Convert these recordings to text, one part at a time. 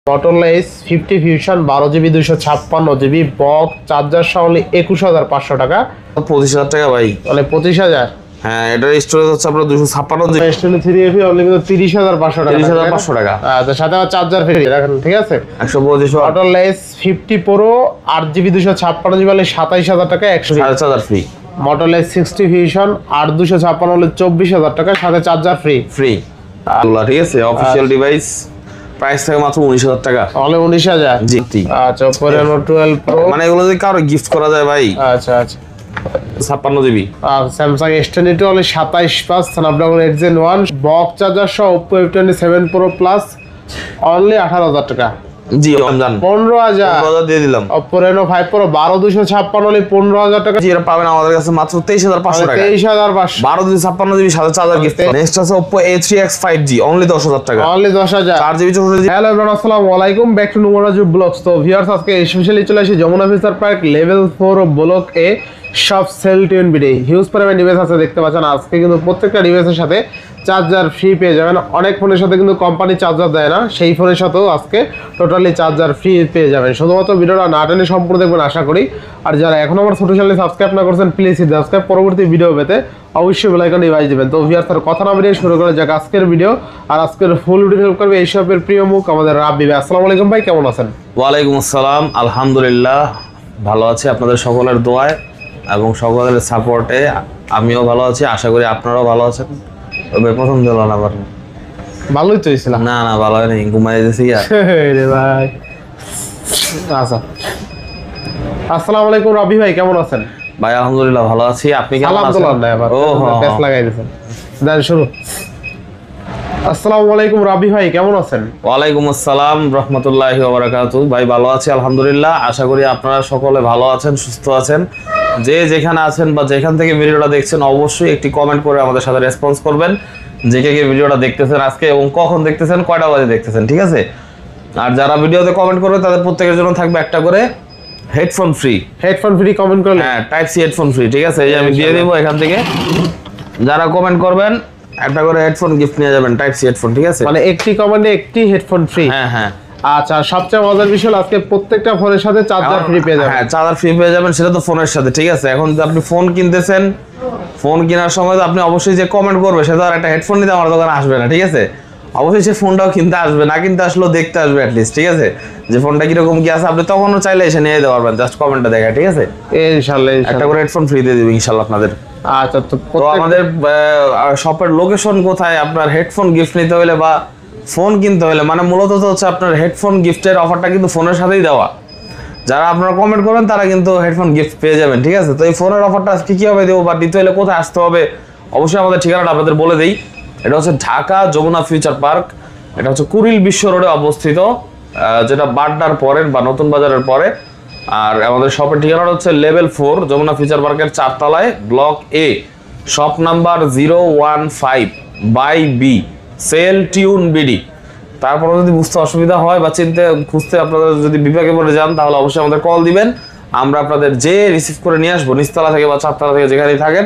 Motorola S50 Fusion 12GB 256GB box charger সহ 21500 টাকা। 25000 টাকা ভাই, মানে 25000। হ্যাঁ, এটার স্টোরেজ হচ্ছে আপনার 256GB, S23 FE অনলি কিন্তু 30500 টাকা। 30500 টাকা। আচ্ছা, সাথে আবার চার্জার ফ্রি রাখেন, ঠিক আছে। 125 watt Motorola S50 Pro 8GB 256GB হলে 27000 টাকা 100 charger free. Motorola S60 Fusion 8256 হলে 24000 টাকা, সাথে চার্জার ফ্রি। ঠিক আছে। অফিশিয়াল ডিভাইস প্রাইস থাকে মাত্র 19000 টাকা। অনলি 19000। জি। আচ্ছা, Oppo Reno 12 Pro মানে এগুলো যদি কারো গিফট করা যায় ভাই। আচ্ছা 56GB। আর Samsung S22 হলে 27 Snapdragon 8 Gen 1 বক্স চার্জার সহ Oppo F27 Pro Plus only 18000 টাকা। জি, জান 15000 দিয়ে দিলাম। Oppo Reno 5 Pro 12256 হলে 15000 টাকা। জি, এটা পাবেন আমাদের কাছে মাত্র 23500 টাকা। 23500। 12256GB সাথে চার্জার গিফট। নেক্সট আছে Oppo A3X 5G অনলি 10000 টাকা। Only 10000। 4GB 64GB। Hello everyone, আসসালামু আলাইকুম, ব্যাক টু নুমরাজু ব্লগস। তো ভিউয়ার্স, আজকে স্পেশালি চলে আসি Jamuna future park level 4 block A সব সেল টু এনবিডি। হিউজ পরিমাণ ডিভাইস আছে, দেখতে পাচ্ছেন। আজকে কিন্তু প্রত্যেকটা ডিভাইসের সাথে চার্জার ফ্রি পেয়ে যাবেন। অনেক ফোনের সাথে কিন্তু কোম্পানি চার্জার দেয় না, সেই ফোনের সাথেও আজকে টোটালি চার্জার ফ্রি পেয়ে যাবেন। শুধুমাত্র ভিডিওটা না টেনে সম্পূর্ণ দেখবেন আশা করি। আর যারা এখন আমার ছোট চ্যানেলে সাবস্ক্রাইব না করছেন, প্লিজ সাবস্ক্রাইব, পরবর্তী ভিডিও পেতে অবশ্যই বেল আইকন ডিভাইস দিবেন। তো ভিউয়ার্স, তার কথা না বেরিয়ে শুরু করে যাক আজকের ভিডিও। আর আজকের ফুল ভিডিও হেল্প করবে এই শপের প্রিয় মুখ আমাদের রাব্বি ভাই। আসসালামু আলাইকুম ভাই, কেমন আছেন? ওয়ালাইকুম আসসালাম, আলহামদুলিল্লাহ ভালো আছি, আপনাদের সকলের দোয়ায় এবং সকলের সাপোর্টে আমিও ভালো আছি। আশা করি আপনারাও ভালো আছেন। তবে প্রথম দিল না আবার ভালোই তো ছিলাম। না ভালো হয় নাই, ঘুমাই দিয়েছি রে ভাই। আচ্ছা, আসসালামু আলাইকুম রাব্বি ভাই, কেমন আছেন? ভাই আলহামদুলিল্লাহ ভালো আছি, আপনি কেমন আছেন? আলহামদুলিল্লাহ আবার বেশ লাগাই দিয়েছেন। দেন শুরু। আসসালামু আলাইকুম রাব্বি ভাই, কেমন আছেন? ওয়ালাইকুম আসসালাম রাহমাতুল্লাহি ওয়া বারাকাতুহু। ভাই ভালো আছি আলহামদুলিল্লাহ। আশা করি আপনারা সকলে ভালো আছেন, সুস্থ আছেন। যে যেখানে আছেন বা যেখান থেকে ভিডিওটা দেখছেন, অবশ্যই একটি কমেন্ট করে আমাদের সাথে রেসপন্স করবেন যে কে ভিডিওটা দেখতেছেন আজকে এবং কখন দেখতেছেন, কয়টা বাজে দেখতেছেন, ঠিক আছে। আর যারা ভিডিওতে কমেন্ট করবে তাদের প্রত্যেকের জন্য থাকবে একটা করে headphone free. Headphone free comment করলে? হ্যাঁ, টাইপ সি হেডফোন ফ্রি, ঠিক আছে। এই যে আমি দিয়ে দেবো এখান থেকে। যারা কমেন্ট করবেন একটা করে হেডফোন গিফট নিয়ে যাবেন, টাইপ সি হেডফোন, ঠিক আছে। মানে একটি কমেন্টে একটি হেডফোন ফ্রি? হ্যাঁ। আচ্ছা, সবচেয়ে মজার বিষয় আজকে প্রত্যেকটা ফোনের সাথে চার্জার ফ্রি পেয়ে যাবেন। হ্যাঁ, চার্জার ফ্রি পেয়ে যাবেন, সেটা তো ফোনের সাথে, ঠিক আছে। এখন যদি আপনি ফোন কিনতেছেন, ফোন কেনার সময় তো আপনি অবশ্যই যে কমেন্ট করবে সে তো আর একটা হেডফোন নিতে আমার দোকানে আসবে না, ঠিক আছে। অবশ্যই সে ফোনটাও কিনতে আসবে, না কিনতে আসলেও দেখতে আসবে অ্যাটলিস্ট, ঠিক আছে, যে ফোনটা কিরকম কি আছে। আপনি তখনও চাইলে এসে নিয়ে যেতে পারবেন, জাস্ট কমেন্টটা দেখা, ঠিক আছে। ইনশাআল্লাহ একটা করে হেডফোন ফ্রি দিয়ে দেব ইনশাআল্লাহ আপনাদের। আচ্ছা, তো আমাদের শপের লোকেশন কোথায়? আপনার হেডফোন গিফট নিতে হলে বা ফোন কিনতে হলে, মানে মূলত তো হচ্ছে আপনার হেডফোন গিফটের অফারটা কিন্তু ফোনের সাথেই দেওয়া। যারা আপনারা কমেন্ট করবেন তারা কিন্তু হেডফোন গিফট পেয়ে যাবেন, ঠিক আছে। তো এই ফোনের অফারটা আজকে কিভাবে দেবো বা দিতে হলে কোথায় আসতে হবে, অবশ্যই আমাদের ঠিকানাটা আপনাদের বলে দিই। এটা হচ্ছে ঢাকা যমুনা ফিউচার পার্ক। এটা হচ্ছে কুড়িল বিশ্ব রোডে অবস্থিত, যেটা বাড্ডার পরের বা নতুন বাজারের পরে। আর আমাদের শপের ঠিকানাটা হচ্ছে লেভেল 4 যমুনা ফিউচার পার্কের 4 তলায়, block A, shop number 015/B, cell tune BD. তারপরে যদি বুঝতে অসুবিধা হয় বা খুঁজতে আপনাদের যদি বিভাগে পড়ে যান, তাহলে অবশ্যই আমাদের কল দিবেন। আমরা আপনাদের যে রিসিভ করে নিয়ে আসবো, নিচতলা থেকে বা 4 তলা থেকে যেখানেই থাকেন,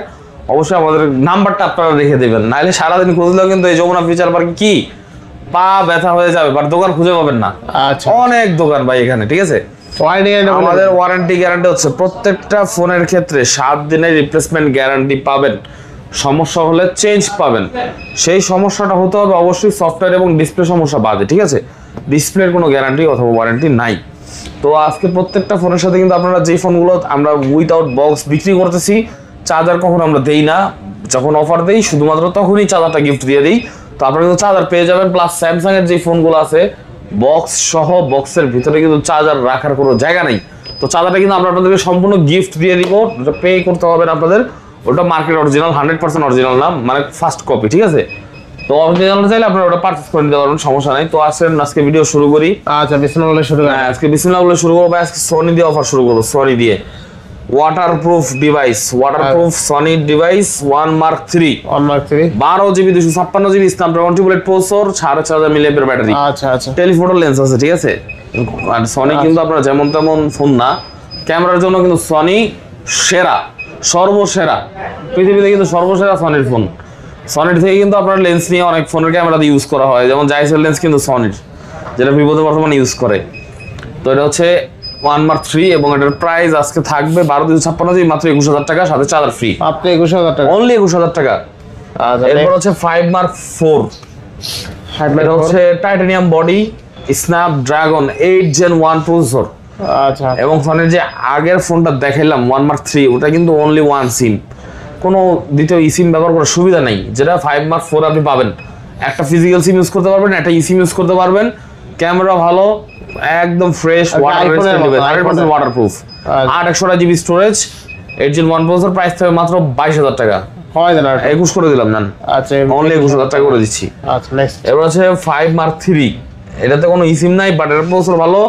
অবশ্যই আমাদের নাম্বারটা আপনারা রেখে দেবেন। নাহলে সারাদিন খুঁজলেও কিন্তু এই যমুনা ফিউচার পার্কে কি পা ব্যথা হয়ে যাবে, বাট দোকান খুঁজে পাবেন না। আচ্ছা, অনেক দোকান ভাই এখানে, ঠিক আছে। আমাদের ওয়ারেন্টি গ্যারান্টি হচ্ছে প্রত্যেকটা ফোনের ক্ষেত্রে 7 দিনের রিপ্লেসমেন্ট গ্যারান্টি পাবেন। সমস্যা হলে চেঞ্জ পাবেন। সেই সমস্যাটা হতে হবে অবশ্যই সফটওয়্যার এবং ডিসপ্লে সমস্যা বাদে, ঠিক আছে। ডিসপ্লের কোনো গ্যারান্টি অথবা ওয়ারেন্টি নাই। তো আজকে প্রত্যেকটা ফোনের সাথে কিন্তু আপনারা যে ফোনগুলো আমরা উইথাউট বক্স বিক্রি করতেছি, চার্জার কখন আমরা দেই না, যখন অফার দেই শুধুমাত্র তখনই চার্জারটা গিফট দিয়ে দিই। তো আপনারা কিন্তু চার্জার পেয়ে যাবেন। প্লাস স্যামসাং এর যে ফোনগুলো আছে বক্স সহ, বক্সের ভিতরে কিন্তু চার্জার রাখার কোনো জায়গা নেই। তো চার্জারটা কিন্তু আমরা আপনাদেরকে সম্পূর্ণ গিফট দিয়ে দিব। ওটা পে করতে হবে আপনাদের। ওটা মার্কেট অরিজিনাল, 100% অরিজিনাল না, মানে ফার্স্ট কপি, ঠিক আছে। তো অরিজিনাল চাইলে আপনারা ওটা পারচেজ করে নিতে পারবেন, সমস্যা নাই। তো আসেন আজকে ভিডিও শুরু করি। আচ্ছা, বিসমিল্লাহ শুরু করি। আজকে বিসমিল্লাহ বলে শুরু করবো। আজকে সনি দিয়ে অফার শুরু করবো, সনি দিয়ে waterproof device, waterproof Sony device 1 Mark 3 12GB 256GB Snapdragon triplet processor, 4500 milliampere battery. আচ্ছা, টেলিফোটো লেন্স আছে, ঠিক আছে। আর সনি কিন্তু আপনারা যেমন তেমন ফোন না, ক্যামেরার জন্য কিন্তু সনি সেরা, সর্বসেরা, পৃথিবীতে কিন্তু সর্বসেরা সনির ফোন। সনির থেকে কিন্তু আপনার লেন্স নিয়ে অনেক ফোনের ক্যামেরাতে ইউজ করা হয়, যেমন জাইসের লেন্স কিন্তু সনির, যেটা ভিভোতে বর্তমানে ইউজ করে। তো এটা হচ্ছে 1 মার্ক 3 এবং এটার প্রাইস আজকে থাকবে 12,256 জিবি মাত্র 21,000 টাকা, সাথে চার্জার ফ্রি। মাত্র 21,000 টাকা, অনলি 21,000 টাকা। আচ্ছা এরপর হচ্ছে 5 মার্ক 4, এটা হচ্ছে titanium body, Snapdragon 8 Gen 1 processor. আচ্ছা, এবং ফোনের যে আগের ফোনটা দেখাইলাম 1 মার্ক 3, ওটা কিন্তু অনলি 1 সিম, কোনো দ্বিতীয় সিম ব্যবহার করার সুবিধা নেই। যেটা 5 মার্ক 4 আপনি পাবেন, একটা ফিজিক্যাল সিম ইউজ করতে পারবেন, একটা সিম ইউজ করতে পারবেন, ক্যামেরা ভালো, একদম fresh, waterproof, 8 GB storage, 8 Gen 1 processor. Price থাকবে মাত্র 22,000 টাকা। 21 করে দিলাম না, আচ্ছা অনলি 21,000 টাকা করে দিচ্ছি। আচ্ছা নেক্সট, এবার আছে 5 মার্ক 3, এটাতে কোনো সিম নাই, বাট এর প্রসেসর ভালো,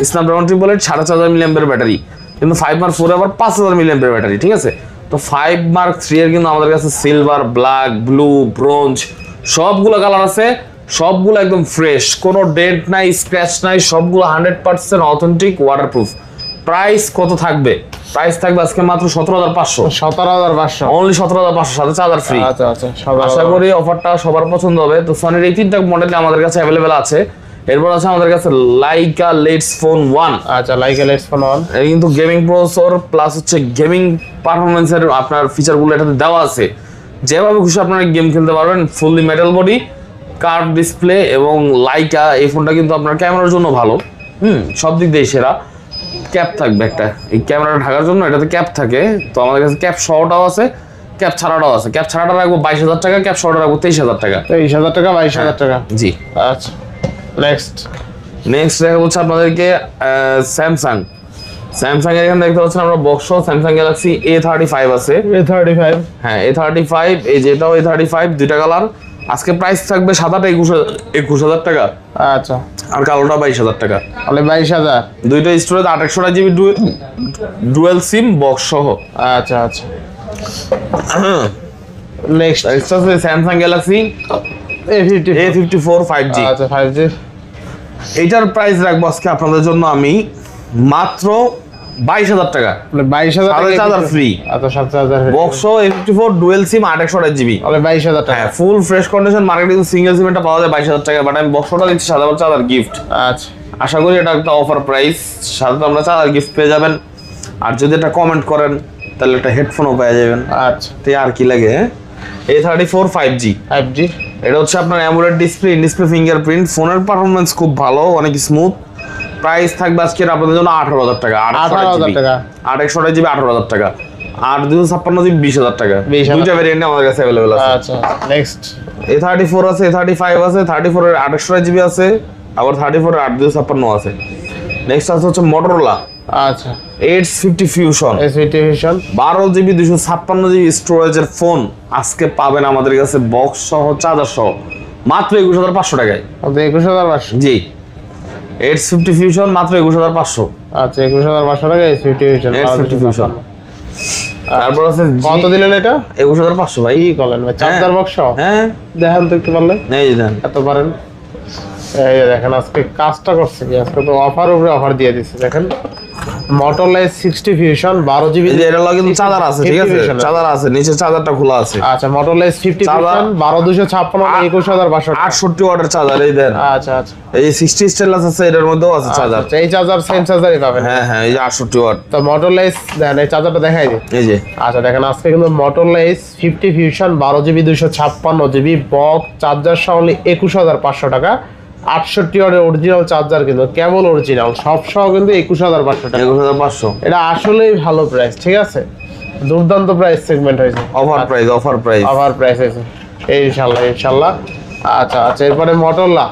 স্ন্যাপড্রাগন 8,500 মিলিঅ্যাম্পিয়ার ব্যাটারি, কিন্তু 5 মার্ক 4 আবার 5,000 মিলিঅ্যাম্পিয়ার ব্যাটারি, ঠিক আছে। তো 5 মার্ক 3 এর কিন্তু আমাদের কাছে সিলভার, ব্ল্যাক, ব্লু, ব্রোঞ্জ সবগুলো কালার আছে, সবগুলো একদম ফ্রেশ, কোনো ডেন্ট নাই, স্ক্র্যাচ নাই, সবগুলো 100% অথেন্টিক, ওয়াটারপ্রুফ। প্রাইস কত থাকবে? প্রাইস থাকবে আজকে মাত্র 17,500, 17,500, অনলি 17,500, সাথে চার্জার ফ্রি। আচ্ছা আচ্ছা, আশা করি অফারটা সবার পছন্দ হবে। তো সনির এই 3টা মডেল আমাদের কাছে অ্যাভেলেবেল আছে। এরপর আছে আমাদের কাছে লাইকা লেটস ফোন 1। আচ্ছা, লাইকা লেটস ফোন 1, এটা কিন্তু গেমিং প্রসেসর প্লাস হচ্ছে গেমিং পারফরম্যান্সের আপনার ফিচারগুলো এটাতে দেওয়া আছে, যেভাবে খুশি আপনারা গেম খেলতে পারবেন। Fully metal body, curve display, এবং লাইকা এই ফোনটা কিন্তু আপনার ক্যামেরার জন্য ভালো, সব দিক দিয়ে সেরা। ক্যাপ থাকবে একটা, এই ক্যামেরাটা ঢাকার জন্য এটাতে ক্যাপ থাকে। তো আমাদের কাছে ক্যাপ সহটাও আছে, ক্যাপ ছাড়াটাও আছে। ক্যাপ ছাড়াটা রাখবো 22,000 টাকা, ক্যাপ সহটা রাখবো 23,000 টাকা। 23,000 টাকা, 22,000 টাকা, জি। আচ্ছা নেক্সট দেখা হচ্ছে আপনাদেরকে স্যামসাং এর এখানে দেখতে পাচ্ছেন আমরা বক্স স্যামসাং গ্যালাক্সি A35 আছে। A35, হ্যাঁ A35, এই যেটাও A35, দুইটা কালার। আজকে প্রাইস থাকবে সাদাটা 21,000 টাকা, আচ্ছা, আর কালোটা 22,000 টাকা। তাহলে 22,000, দুইটা storage 800 GB dual SIM box সহ। আচ্ছা আচ্ছা নেক্সট আছে স্যামসাং গ্যালাক্সি A54 5G। আচ্ছা 5G, এইটার প্রাইস রাখবো আজকে আপনাদের জন্য আমি মাত্র 22,000 টাকা, মানে 22,000 টাকা, চার্জার ফ্রি। আচ্ছা 7,000 বক্স A54 ডুয়েল সিম 800 জিবি, তাহলে 22,000 টাকা, হ্যাঁ ফুল ফ্রেশ কন্ডিশন। মার্কেটে সিঙ্গেল সিম এটা পাওয়া যায় 22,000 টাকা, বাট আমি বক্সটা দিচ্ছি সাদা চার্জার গিফট। আচ্ছা, আশা করি এটা একটা অফার প্রাইস, সাথে আমরা চার্জার গিফট পেয়ে যাবেন। আর যদি এটা কমেন্ট করেন তাহলে একটা হেডফোনও পেয়ে যাবেন। আচ্ছা, তো আর কি লাগে। A34 5G, এটা হচ্ছে আপনার AMOLED display, in display fingerprint. ফোনের পারফরমেন্স খুব ভালো, অনেক স্মুথ। প্রাইস থাকবে আজকে আপনাদের জন্য 18,000 টাকা, 18,000 টাকা, 800 জিবি 18,000 টাকা, আর 256 জিবি 20,000 টাকা। দুইটা ভেরিয়েন্ট আমাদের কাছে অ্যাভেলেবল আছে। আচ্ছা নেক্সট, A34 আছে, A35 আছে, 34 এর 800 জিবি আছে, আবার 34 এর 856 আছে। নেক্সট আছে হচ্ছে মোটরোলা, আচ্ছা H50 Fusion, 12 জিবি 256 জিবি স্টোরেজের ফোন আজকে পাবেন আমাদের কাছে বক্স সহ চার্জার সহ মাত্র 21,500 টাকায়। 21,500, জি, H50 Fusion মাত্র 21,500। আচ্ছা 21,500 টাকা H50 Fusion। তারপর আছে কত দিলেন এটা? 21,500 ভাই। কি বলেন ভাই, চার্জার বক্স? হ্যাঁ দেখেন তো একটু পারলে, এই যে দেন, এত পারেন। এই যে দেখেন আজকে কাজটা করছে কি, আজকে তো অফার উপরে অফার দিয়ে দিচ্ছে। দেখেন Motorola S60 Fusion 12 জিবি, এর লগে কিন্তু চার্জার আছে, ঠিক আছে, চার্জার আছে, নিচে চার্জারটা খোলা আছে। আচ্ছা Motorola S50 Fusion 12,256 21,500, 68 ওয়াটের চার্জার, এই দেন। আচ্ছা আচ্ছা, এই 60 স্টেনলেস আছে, এটার মধ্যেও আছে চার্জার। আচ্ছা এই চার্জার সেম চার্জারই পাবেন। হ্যাঁ হ্যাঁ, এই যে 68 ওয়াট। তো Motorola S দেখেন, এই চার্জারটা দেখাই দিই, এই যে। আচ্ছা দেখেন আজকে কিন্তু Motorola S50 Fusion 12 GB 256 GB box charger সহ অনলি 21,500 টাকা। 68 ওয়াটের অরিজিনাল চার্জার, কিন্তু কেবল অরিজিনাল, সব সহ কিন্তু 21,500 টাকা। 21,500, এটা আসলেই ভালো প্রাইস, ঠিক আছে, দুর্দান্ত প্রাইস সেগমেন্ট হয়েছে, offer price, offer price, offer price হয়েছে ইনশাআল্লাহ ইনশাআল্লাহ। আচ্ছা আচ্ছা, এরপরে Motorola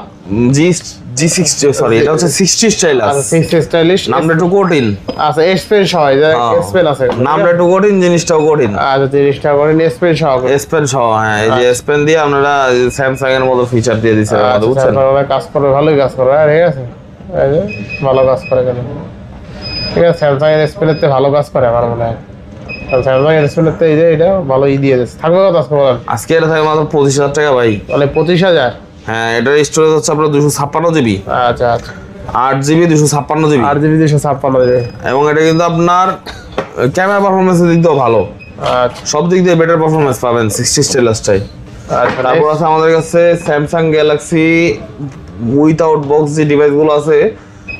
G60, সরি এটা হচ্ছে 60 স্টাইলাস, আচ্ছা 60 স্টাইলিশ, নামটা একটু কঠিন। আচ্ছা S Pen সহ, এই যে S Pen আছে, নামটা একটু কঠিন, জিনিসটাও কঠিন। আচ্ছা 30 টাকা করে S Pen সহ, S Pen সহ, হ্যাঁ এই যে S Pen দিয়ে আপনারা স্যামসাং এর মতো ফিচার দিয়ে দিছে, বুঝছেন? তাহলে কাজ করে, ভালোই কাজ করে, ঠিক আছে, এই যে ভালো কাজ করে কেন, ঠিক আছে। স্যামসাং এর S Pen এর ভালো কাজ করে আমার মনে হয়। স্যামসাং এর S Pen এর এই যে এটা ভালো দিয়ে দিচ্ছে। থাকবে কত আজকে বলেন? আজকে এটা থাকবে মাত্র 25,000 টাকা ভাই, মানে 25,000। হ্যাঁ, এটার স্টোরেজ হচ্ছে আপনার 256 জিবি, আচ্ছা আচ্ছা, 8 জিবি 256 জিবি, 8 জিবি 256 জিবি, এবং এটা কিন্তু আপনার ক্যামেরা পারফরমেন্সের দিক দিয়েও ভালো, আচ্ছা সব দিক দিয়ে বেটার পারফরমেন্স পাবেন 60 স্টাইলাসটাই। আচ্ছা। তারপর আছে আমাদের কাছে স্যামসাং গ্যালাক্সি উইথাউট বক্স যে ডিভাইসগুলো আছে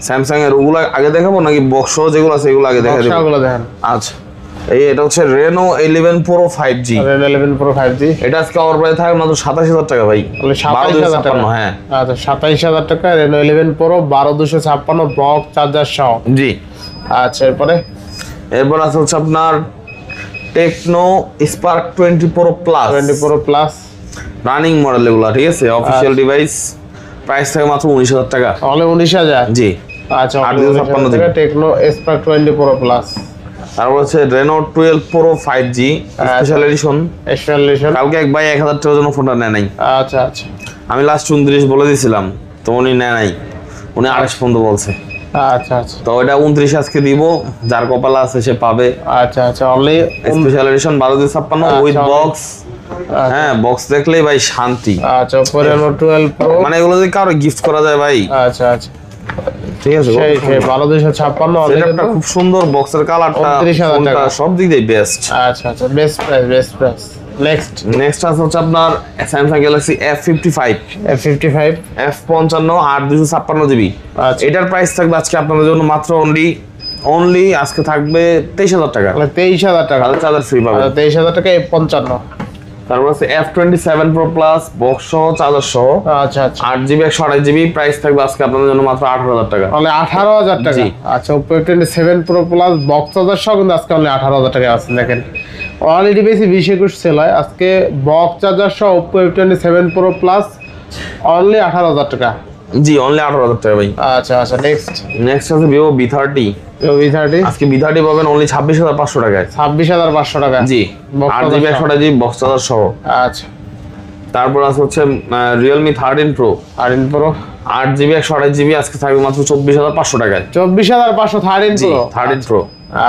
স্যামসাং এর, ওগুলো আগে দেখাবো নাকি বক্স যেগুলো আছে এগুলো আগে দেখা দেবো? বক্সগুলো দেখেন। আচ্ছা, এটা হচ্ছে Reno 11 Pro 5G। Reno 11 Pro 5G এটা আজকে অফার প্রাইস থাকে মাত্র 27000 টাকা ভাই। 27000 টাকা। হ্যাঁ আচ্ছা 27000 টাকা Reno 11 Pro 12256 বক্স চার্জার সহ। জি। আচ্ছা এরপর আছে হচ্ছে আপনার Tecno Spark 20 Pro Plus। 20 Pro Plus running model এগুলো, ঠিক আছে? অফিশিয়াল ডিভাইস, প্রাইস থাকে মাত্র 19000 টাকা। অনলি 19000? জি। আচ্ছা 856 টাকা টেকনো স্পার্ক 20 Pro Plus। তারপর হচ্ছে Reno 12 Pro 5G special edition. কালকে এক ভাই 1000 টাকার জন্য ফোনটা নেয় নাই। আচ্ছা আমি লাস্ট 29 বলে দিয়েছিলাম, তো উনি নেয় নাই, উনি 28 পর্যন্ত বলছে। আচ্ছা তো এটা 29 আজকে দিব, যার কপালে আছে সে পাবে। আচ্ছা only special edition 12256 with box. হ্যাঁ, বক্স দেখলেই ভাই শান্তি। আচ্ছা Reno 12 Pro মানে এগুলো যদি কারো গিফট করা যায় ভাই। আচ্ছা ঠিক আছে, সেই 12256 এটা খুব সুন্দর, বক্সের কালারটা, 29000 টাকা সব দিক দিয়ে বেস্ট। আচ্ছা বেস্ট প্রাইস। নেক্সট আছে হচ্ছে আপনার Samsung Galaxy F55 F55 8256 GB। এটার প্রাইস থাকবে আজকে আপনাদের জন্য মাত্র অনলি আজকে থাকবে 23000 টাকা। 23000 টাকা চার্জার ফ্রি পাবেন। 23000 টাকা F55। তারপর আছে F27 Pro Plus বক্স সহ চার্জার সহ। আচ্ছা 8GB 128GB, প্রাইস থাকবে আজকে আপনাদের জন্য মাত্র 18000 টাকা। তাহলে 18000 টাকা। আচ্ছা Oppo F27 Pro Plus box charger সহ কিন্তু আজকে অনলি 18000 টাকা আছে। দেখেন অলরেডি বেশি 20-21 সেল হয়, আজকে বক্স চার্জার সহ Oppo F27 Pro Plus only 18000 টাকা। জি, অনলি 18000 টাকা ভাই। আচ্ছা নেক্সট আছে Vivo V30। আজকে V30 পাবেন অনলি 26500 টাকায়। 26500 টাকা। জি, 8GB 128GB বক্স চার্জার সহ। আচ্ছা তারপর আছে হচ্ছে Realme 13 Pro 8GB 128GB, আজকে থাকবে মাত্র 24500 টাকায়। 24500 13 Pro।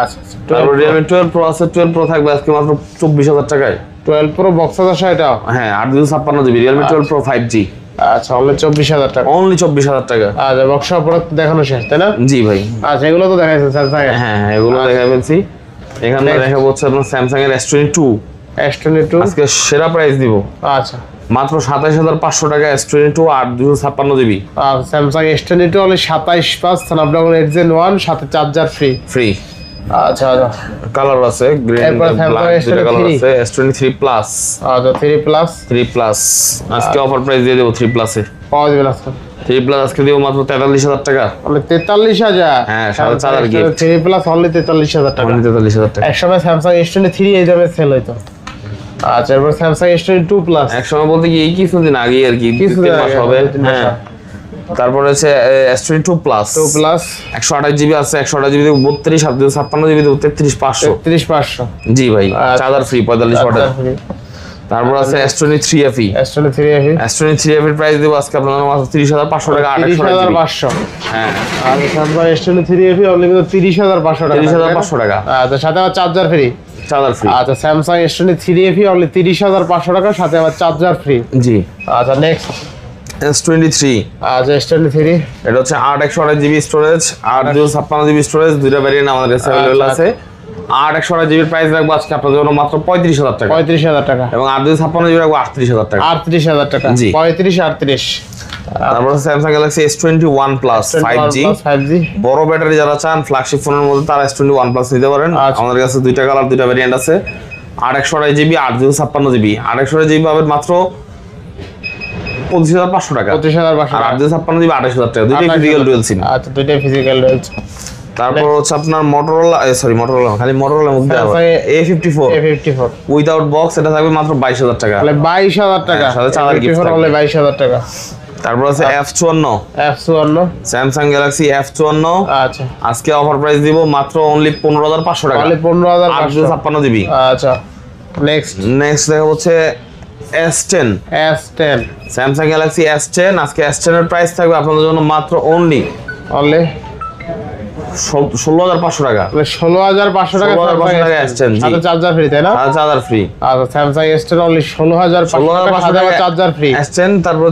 আচ্ছা তারপর Realme 12 Pro আছে, 12 Pro থাকবে আজকে মাত্র 24000 টাকায়। 12 Pro বক্স চার্জার সহ এটা? হ্যাঁ, 856GB Realme 12 Pro 5G। আচ্ছা অনলি 24000 টাকা। অনলি 24000 টাকা। আচ্ছা বক্স সহ প্রোডাক্ট দেখানো শেষ, তাই না? জি ভাই। আচ্ছা এগুলো তো দেখাইছেন স্যামসাং এর? হ্যাঁ এগুলো দেখাই ফেলছি। এখানে দেখাবো হচ্ছে আপনার Samsung এর S22 আজকে সেরা প্রাইস দিব। আচ্ছা মাত্র 27500 টাকা S22 8256GB। আর Samsung S22 only 27 Snapdragon 8 Gen 1 সাথে চার্জার ফ্রি। আচ্ছা কালার আছে গ্রিন ব্ল্যাক, দুটো কালার আছে। S23 Plus। আচ্ছা 3 Plus আজকে অফার প্রাইস দিয়ে দেব 3 Plus এ। পাওয়া যাবে আজকে 3 Plus আজকে দেব মাত্র 43000 টাকা। অনলি 43000? হ্যাঁ, সাথে চার্জার গিফট। 3 Plus অনলি 43000 টাকা। অনলি 43000 টাকা। একসময় Samsung S23 এই দামে সেল হতো। আচ্ছা এরপর Samsung S22 Plus একসময় বলতে কি কিছুদিন আগে আর কি, কিছুদিন মাস হবে। হ্যাঁ, তারপরে আছে S22 Plus 128GB আছে, 128GB 32 756GB 33500। জি ভাই, চার্জার ফ্রি 45 ওয়াটের। তারপর আছে S23 FE। S23 এর প্রাইস দেব আজকে আপনাদের মাত্র 30500 টাকা। 30500। হ্যাঁ, আর Samsung S23 FE অনলি 30500 টাকা। 30500 টাকা। আচ্ছা সাথে আবার চার্জার ফ্রি। আচ্ছা Samsung S23 FE অনলি 30500 টাকা, সাথে আবার চার্জার ফ্রি। জি। আচ্ছা নেক্সট S23। আচ্ছা S23 এটা হচ্ছে 8/128GB স্টোরেজ, 8/256GB স্টোরেজ, দুইটা ভ্যারিয়েন্ট আমাদের কাছে अवेलेबल আছে। 8/128GB প্রাইস রাখবো আজকে আপনাদের জন্য মাত্র 35000 টাকা। 35000 টাকা। এবং 8/256GB রাখবো 38000 টাকা। 38000 টাকা। 35 38। তারপর Samsung Galaxy S21 Plus 5G। বড় ব্যাটারি যারা চান ফ্ল্যাগশিপ ফোনের মধ্যে, তারা S21 Plus নিতে পারেন। আমাদের কাছে দুইটা কালার, দুইটা ভ্যারিয়েন্ট আছে। 8/128GB 8/256GB। 8/128GB পাবেন মাত্র 25500 টাকা। 25500। আর 8/256GB 28000 টাকা। দুইটাই ফিজিক্যাল ডুয়াল সিম। আচ্ছা দুইটাই ফিজিক্যাল ডুয়াল সিম। তারপর হচ্ছে আপনার Motorola খালি Motorola মধ্যে A54 উইদাউট বক্স, এটা থাকবে মাত্র 22000 টাকা। তাহলে 22000 টাকা। সাথে চার্জার গিফট থাকবে 22000 টাকা। তারপর আছে F54 Samsung Galaxy F54। আচ্ছা আজকে অফার প্রাইস দিব মাত্র অনলি 15500 টাকা। অনলি 15500। 856GB। আচ্ছা নেক্সট দেখা হচ্ছে S10 Samsung Galaxy S10। আজকে S10 এর প্রাইস থাকবে আপনাদের জন্য মাত্র অনলি 16500 টাকা। 16500 টাকা S10 সাথে চার্জার ফ্রি, তাই না? Charger free. আর Samsung S10 অনলি 16500 টাকা সাথে চার্জার ফ্রি। S10 তারপর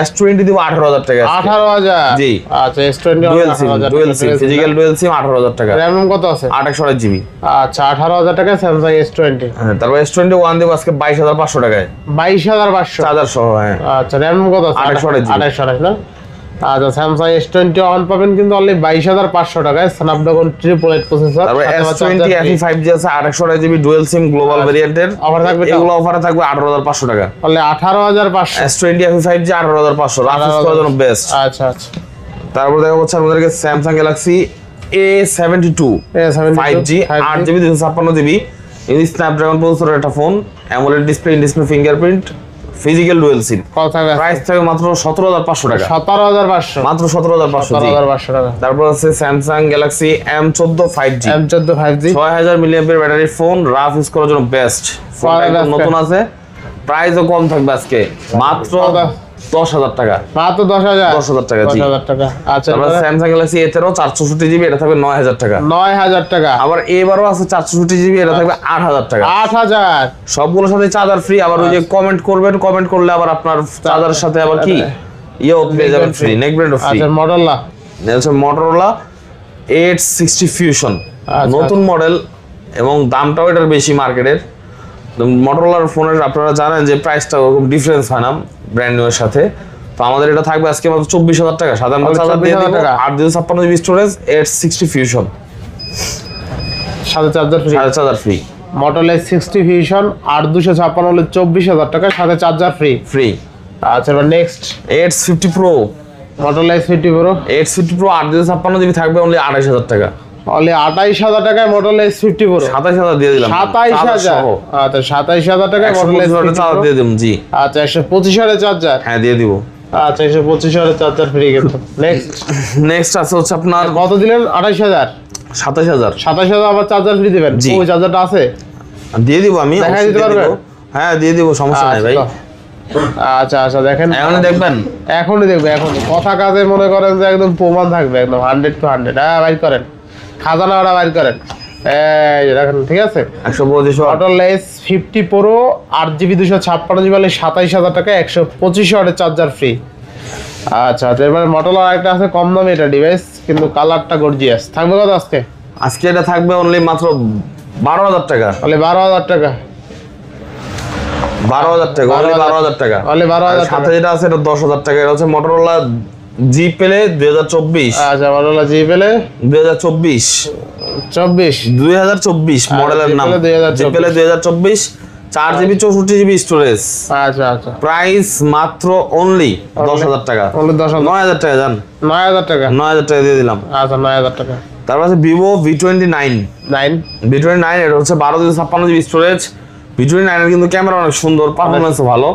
S20 দিব 18000 টাকা। 18000? জি। আচ্ছা S20 dual SIM, physical dual SIM 18000 টাকা। RAM কত আছে? 8/128GB। আচ্ছা 18000 টাকা Samsung S20। হ্যাঁ, তারপর S21 দিব আজকে 22500 টাকায়। 22500 চার্জার সহ। হ্যাঁ। আচ্ছা RAM কত আছে? 8/128GB। 8/128 না? আচ্ছা স্যামসাং S21 পাবেন কিন্তু অনলি 22,500 টাকায়, স্ন্যাপড্রাগন 888 প্রসেসর। তারপর S20 FE5G আছে 828GB ডুয়াল সিম গ্লোবাল ভেরিয়েন্টের, অফার থাকবে, এগুলো অফারে থাকবে 18,500 টাকা। অনলি 18,500। S20 FE5G 18,500 রাফ করার জন্য বেস্ট। আচ্ছা আচ্ছা। তারপর দেখা হচ্ছে আমাদেরকে Samsung Galaxy A72 5G 8GB 256GB, এই স্ন্যাপড্রাগন প্রসেসরের একটা phone, AMOLED display, in display fingerprint, physical dual SIM. Price থাকবে মাত্র 17,500 টাকা। 17,500 মাত্র 17,500 টাকা। তারপর আছে Samsung Galaxy M14 5G 6000 milliampere battery phone, rough use করার জন্য বেস্ট। ফোনটা একদম নতুন আছে, প্রাইসও কম থাকবে আজকে মাত্র 10,000 টাকা। মাত্র 10,000 টাকা। জি 10,000 টাকা। আচ্ছা তারপর স্যামসাং গ্যালাক্সি A13 464GB, এটা থাকবে 9,000 টাকা। 9,000 টাকা। আবার এবারও আছে 464GB, এটা থাকবে 8,000 টাকা। 8,000। সবগুলোর সাথে চার্জার ফ্রি। আবার ওই যে কমেন্ট করবেন, কমেন্ট করলে আবার আপনার চার্জারের সাথে আবার কি ইয়েও পেয়ে যাবেন ফ্রি, নেক ব্যান্ডও ফ্রি। আচ্ছা মডেললা নেলসন মোটরোলা 860 ফিউশন, নতুন মডেল এবং দামটাও এটার বেশি মার্কেটের। মোটরোলার ফোনের আপনারা জানেন যে প্রাইসটা ওরকম ডিফারেন্স হয় না ব্র্যান্ড নিউ এর সাথে। তো আমাদের এটা থাকবে আজকে মাত্র 24,000 টাকা। সাধারণ চার্জার দিয়ে দিব, 856GB স্টোরেজ, 860 ফিউশন, সাথে চার্জার ফ্রি। মোটরোলা 60 ফিউশন 8256 হলে 24,000 টাকা, সাথে চার্জার ফ্রি। আচ্ছা এবার next H50 Pro, Motorola S50 Pro 856GB থাকবে অনলি 28,000 টাকা। অনলি 28,000 টাকায় মোটরোলা S50 Pro। 27,000 দিয়ে দিলাম। 27,000। আচ্ছা 27,000 টাকায় মোটরোলা S50 চার্জার দিয়ে দিলাম। জি আচ্ছা 125 চার্জার। হ্যাঁ দিয়ে দিব। আচ্ছা 125 চার্জার ফ্রি কিন্তু। নেক্সট আছে হচ্ছে আপনার কত দিলেন? 28,000 27,000 27,000 আবার চার্জার ফ্রি দিবেন? ওই চার্জারটা আছে দিয়ে দিব আমি। দেখাই দিতে পারবেন? হ্যাঁ দিয়ে দিব, সমস্যা নাই ভাই। আচ্ছা আচ্ছা দেখেন এখনই দেখবেন? এখনই দেখবে। এখন কথা কাজে মনে করেন যে একদম প্রমাণ থাকবে, একদম 100 to 100। হ্যাঁ বাইর করেন, খাজানাটা বাইর করেন। এই যে দেখেন, ঠিক আছে 125 Motorola S50 Pro 8GB 256GB 27,000 টাকা, 125 ওয়াটের চার্জার ফ্রি। আচ্ছা আচ্ছা এবার মোটরোলা আরেকটা আছে কম দামে এটা ডিভাইস, কিন্তু কালারটা গর্জিয়াস। থাকবে কত আজকে? আজকে এটা থাকবে অনলি মাত্র 12,000 টাকা। তাহলে 12,000 টাকা। 12,000 টাকা, অনলি 12,000 টাকা। অনলি 12,000 টাকা। সাথে যেটা আছে এটা 10,000 টাকা। এটা হচ্ছে মোটরোলা G Play 2024। আচ্ছা মোটরোলা G Play 2024 মডেলের নাম G Play 2024, 4GB 64GB storage. আচ্ছা আচ্ছা প্রাইস মাত্র অনলি 10,000 টাকা। অনলি 10,000 9,000 টাকা জান। 9,000 টাকা। 9,000 টাকা দিয়ে দিলাম। আচ্ছা 9,000 টাকা। তারপর আছে Vivo V29 এটা হচ্ছে 12/56GB স্টোরেজ। V29 এর কিন্তু ক্যামেরা অনেক সুন্দর, পারফরম্যান্সও ভালো।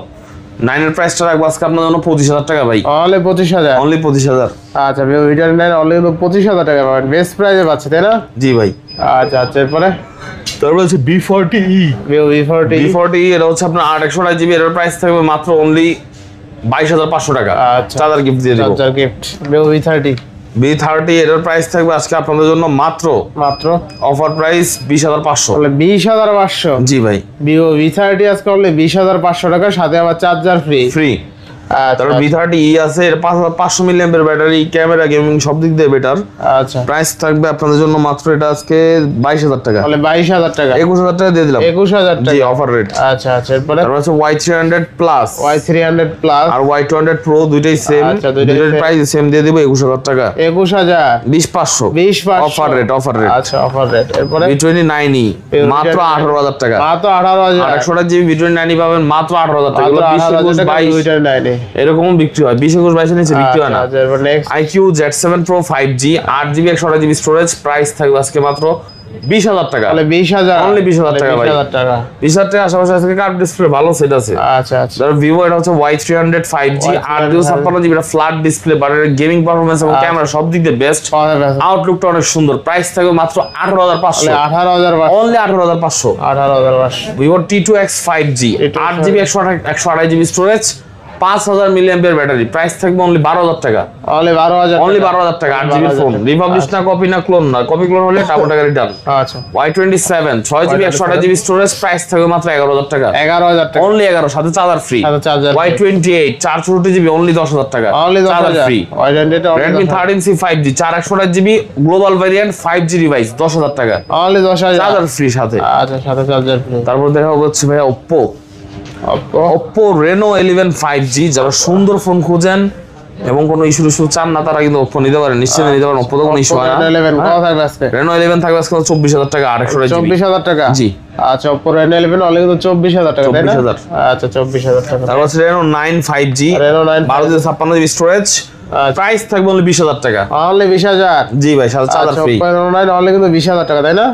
9 এর প্রাইসটা রাখবো আজকে আপনার জন্য 25,000 টাকা ভাই। অনলি 25,000। অনলি 25,000। আচ্ছা V29 অনলি 25,000 টাকা পাবেন, বেস্ট প্রাইসে পাচ্ছে তাই না? জি ভাই। আচ্ছা আচ্ছা এরপরে তারপর হচ্ছে B40e এটা হচ্ছে আপনার 8/128GB, এর প্রাইস থাকবে মাত্র অনলি 22,500 টাকা। আচ্ছা চার্জার গিফট দিয়ে দেব। Charger gift. V30 এর প্রাইস থাকবে আজকে আপনাদের জন্য মাত্র অফার প্রাইস 20,500। তাহলে 20,500। জি ভাই। Vivo V30 আজকে অনলি 20,500 টাকা, সাথে আবার চার্জার ফ্রি। তারপর V30e আছে, এর 5,500 মিলিঅ্যাম্পিয়ার ব্যাটারি, ক্যামেরা, গেমিং সব দিক দিয়ে বেটার। আচ্ছা প্রাইস থাকবে আপনাদের জন্য মাত্র এটা আজকে 22,000 টাকা। তাহলে 22,000 টাকা। 21,000 টাকা দিয়ে দিলাম। 21,000 টাকা। জি অফার রেট। আচ্ছা আচ্ছা এরপরে তারপর আছে Y300 প্লাস আর Y200 Pro, দুইটাই সেম। আচ্ছা, দুইটার প্রাইস সেম দিয়ে দিব 21,000 টাকা। 21,000 20,500 অফার রেট। আচ্ছা অফার রেট। এরপরে V29e মাত্র 18,000 টাকা। মাত্র 18,000। 828GB V29e পাবেন মাত্র 18,000 টাকা। 20, 22 এরকম বিক্রি হয়, 20, 22 এর নিচে বিক্রি হয় না। আচ্ছা এরপর next IQ Z7 Pro 5G 8GB 128GB storage, price থাকবে আজকে মাত্র 20,000 টাকা। তাহলে 20,000 অনলি 20,000 টাকা ভাই। 20,000 টাকা। 20,000 টাকা আশেপাশে আজকে কার্ভ ডিসপ্লে ভালো সেট আছে। আচ্ছা আচ্ছা ধরো Vivo এটা হচ্ছে Y300 5G 8/56GB, এটা flat display, buttery, gaming performance এবং ক্যামেরা সব দিক দিয়ে বেস্ট। আউটলুকটা অনেক সুন্দর। প্রাইস থাকবে মাত্র 18,500। 18,000 only 18,500। 18,500। Vivo T2X 5G 8GB 128GB storage, 5,000 milliampere battery, price থাকবে অনলি 12,000 টাকা। অনলি 12,000। অনলি 12,000 টাকা। 8GB ফোন, রিপাবলিশ না, কপি না, ক্লোন না। কপি ক্লোন হলে টাকা রিটার্ন। আচ্ছা Y27 6GB 128GB storage, price থাকবে মাত্র 11,000 টাকা। 11,000 টাকা। অনলি 11, সাথে charger free. Y28 464GB only 10,000 টাকা। Only 10,000 free. Redmi 13C 5G 4/128GB global variant 5G device 10,000 টাকা। অনলি 10,000 চার্জার ফ্রি সাথে। আচ্ছা সাথে চার্জার ফ্রি। তারপর দেখা হচ্ছে ভাই Oppo Reno 11 5G, যারা সুন্দর ফোন খুঁজেন, এবং কোনো ইস্যু চান না তারা কিন্তু Oppo নিতে পারেন, নিশ্চিন্তে নিতে পারেন। Oppo তো কোনো ইস্যু হয় না। Reno 11 কত থাকবে আজকে? Reno 11 থাকবে আজকে 24000 টাকা 828 জিবি। 24000 টাকা, জি। আচ্ছা Oppo Reno 11 অনলি কিন্তু 24000 টাকা, তাই না? 24000 আচ্ছা 24000 টাকা। তারপর আছে Reno 9 5G, Reno 9 1256 GB storage, price থাকবে অনলি 20000 টাকা। অনলি 20000? জি ভাই, সাথে charger free. Oppo Reno 9 only কিন্তু 20000 টাকা, তাই না?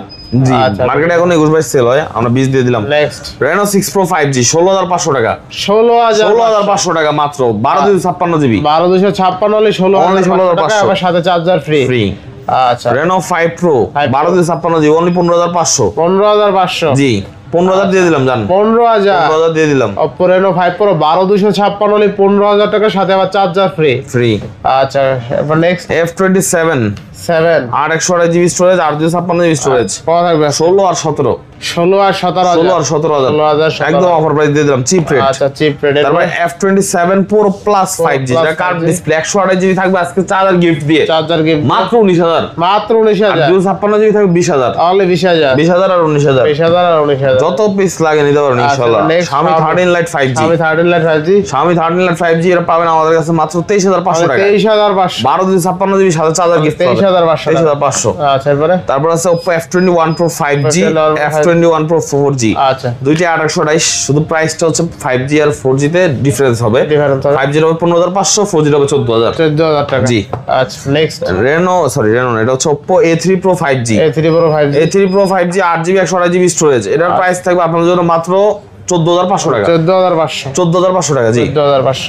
জি, মার্কেটে এখন 21 সেল হয়, আমরা 20 দিয়ে দিলাম। নেক্সট Reno 6 Pro 5G 16500 টাকা। 16500 টাকা মাত্র, 12256 জিবি। 12256 হলে 16500 টাকা, আবার সাথে চার্জার ফ্রি। ফ্রি। আচ্ছা Reno 5 Pro 12256 জিবি অনলি 15500। 15500? জি, 15000 দিয়ে দিলাম জান। 15000 দিয়ে দিলাম। Oppo Reno 5 Pro 12256 হলে 15000 টাকা, সাথে আবার চার্জার ফ্রি। ফ্রি। আচ্ছা এবার next F27 7 828 GB storage, 856 GB storage, কত থাকবে? 16 আর 17। 16 আর 17000? 16 আর 17000 একদম অফার প্রাইস দিয়ে দিলাম, চিপ রেট। আচ্ছা চিপ রেট। তারপরে F27 Pro Plus 5G, যেটা কার্ড ডিসপ্লে 128 জিবি থাকবে আজকে চার্জার গিফট দিয়ে, চার্জার গিফট মাত্র 19000। মাত্র 19000? 256 জিবি থাকবে 20000। অনলি 20000? 20000 আর 19000। 20000 আর 19000 যত পিস লাগে নিতে পারেন ইনশাআল্লাহ। next Xiaomi 13 Lite 5G, Xiaomi 13 Lite 5G, Xiaomi 13 Lite 5G এটা পাবেন আমাদের কাছে মাত্র 23500 টাকা। 23500? 1256 জিবি সাথে চার্জার গিফট পাবেন, 23500 23500। আচ্ছা এরপরে তারপর আছে Oppo F21 Pro 5G, F21 Pro 4G, আচ্ছা দুইটা 828, শুধু প্রাইসটা হচ্ছে 5G আর 4G তে ডিফারেন্স হবে। 5G এর হবে 15500, 4G এর হবে 14000। 14000 টাকা। জি। আচ্ছা নেক্সট Reno না, এটা হচ্ছে Oppo A3 Pro 5G, A3 Pro 5G, A3 Pro 5G 8GB 128GB storage, এটার প্রাইস থাকবে আপনাদের জন্য মাত্র 14500 টাকা। 14500? 14500 টাকা। জি। 14500।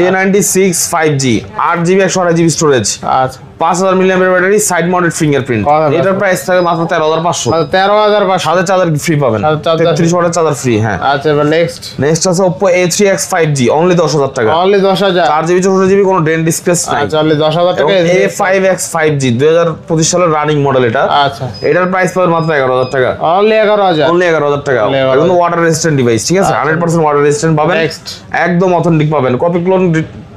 A96 5G 8GB 128GB storage, আচ্ছা 5000 mAh battery, side mounted fingerprint, এটার প্রাইস থাকবে মাত্র 13500। 13500? সাথে চার্জার ফ্রি পাবেন, 33 ওয়াটের চার্জার ফ্রি। হ্যাঁ আচ্ছা এবার নেক্সট আছে Oppo A3X 5G অনলি 10000 টাকা। অনলি 10000? 4GB 64GB কোনো ডেন্ট ডিসপ্লেস নাই। আচ্ছা অনলি 10000 টাকা। A5X 5G 2025 সালের রানিং মডেল এটা। আচ্ছা এটার প্রাইস পাবেন মাত্র 11000 টাকা। অনলি 11000? অনলি 11000 টাকা। এটা ওয়াটার রেজিস্ট্যান্ট ডিভাইস, ঠিক আছে? 100% ওয়াটার রেজিস্ট্যান্ট পাবেন, নেক্সট একদম অথেন্টিক পাবেন। কপি ক্লোন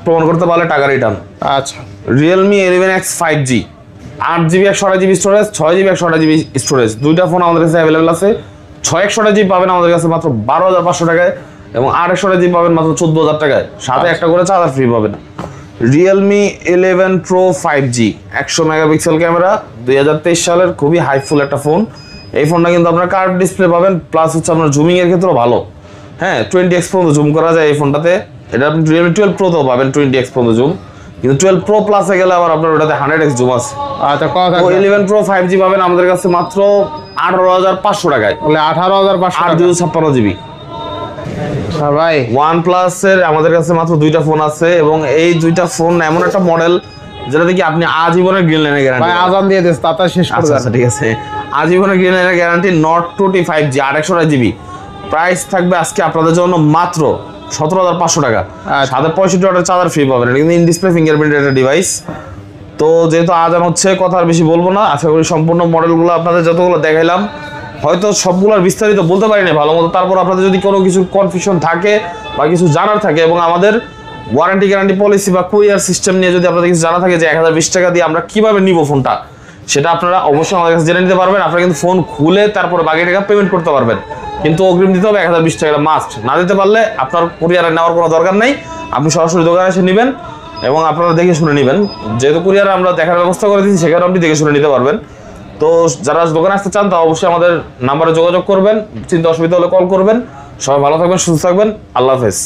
প্রমাণ করতে পারলে টাকা রিটার্ন। আচ্ছা Realme 11X 5G 8GB 128GB storage, 6GB 128GB storage, দুইটা ফোন আমাদের কাছে অ্যাভেলেবল আছে। 6 পাবেন আমাদের কাছে মাত্র 12500 টাকায়, এবং 8 পাবেন মাত্র 14000 টাকায়, সাথে একটা করে চার্জার ফ্রি পাবেন। Realme 11 Pro 5G 100 megapixel camera, 2023 সালের খুবই হাইফুল একটা ফোন। এই ফোনটা কিন্তু আপনার কার্ভ ডিসপ্লে পাবেন, প্লাস হচ্ছে আপনার জুমিং এর ক্ষেত্রেও ভালো। হ্যাঁ 20x পর্যন্ত জুম করা যায় এই ফোনটাতে। এটা আপনি Realme 12 Pro তেও পাবেন 20x পর্যন্ত জুম, কিন্তু 12 Pro Plus এ গেলে আবার আপনার ওটাতে 100x জুম আছে। আচ্ছা কত? 11 Pro 5G পাবেন আমাদের কাছে মাত্র 18500 টাকায়, বলে 18500 আর 256GB। ভাই OnePlus এর আমাদের কাছে মাত্র দুইটা ফোন আছে, এবং এই দুইটা ফোন এমন একটা মডেল যেটা কি আপনি আজীবনের গ্রিন লাইনের গ্যারান্টি। ভাই আজান দিয়ে দিস, তাড়াতাড়ি শেষ করে আচ্ছা ঠিক আছে, আজীবনের গ্রিন লাইনের guarantee. Note 2T 5G 828GB, price থাকবে আজকে আপনাদের জন্য মাত্র 17500 টাকা, সাথে 65 ওয়াটের চার্জার ফ্রি পাবেন। এটা কিন্তু ইন ডিসপ্লে ফিঙ্গারপ্রিন্ট একটা ডিভাইস। তো যেহেতু আজান হচ্ছে, কথা আর বেশি বলবো না। আশা করি সম্পূর্ণ মডেলগুলো আপনাদের যতগুলো দেখাইলাম, হয়তো সবগুলোর বিস্তারিত বলতে পারি না ভালো মতো, তারপর আপনাদের যদি কোনো কিছু কনফিউশন থাকে বা কিছু জানার থাকে, এবং আমাদের ওয়ারেন্টি গ্যারান্টি পলিসি বা কুরিয়ার সিস্টেম নিয়ে যদি আপনাদের কিছু জানা থাকে যে 1020 টাকা দিয়ে আমরা কিভাবে নিব ফোনটা, সেটা আপনারা অবশ্যই আমাদের কাছে জেনে নিতে পারবেন। আপনারা কিন্তু ফোন খুলে তারপরে বাকি টাকা পেমেন্ট করতে পারবেন, কিন্তু অগ্রিম দিতে হবে 1020 টাকা, মাস্ট। না দিতে পারলে আপনার কুরিয়ারে নেওয়ার কোনো দরকার নেই, আপনি সরাসরি দোকানে এসে নেবেন এবং আপনারা দেখে শুনে নেবেন। যেহেতু কুরিয়ারে আমরা দেখার ব্যবস্থা করে দিচ্ছি, সেখানে আপনি দেখে শুনে নিতে পারবেন। তো যারা দোকানে আসতে চান, তা অবশ্যই আমাদের নাম্বারে যোগাযোগ করবেন, চিন্তা অসুবিধা হলে কল করবেন। সবাই ভালো থাকবেন, সুস্থ থাকবেন, আল্লাহ হাফেজ।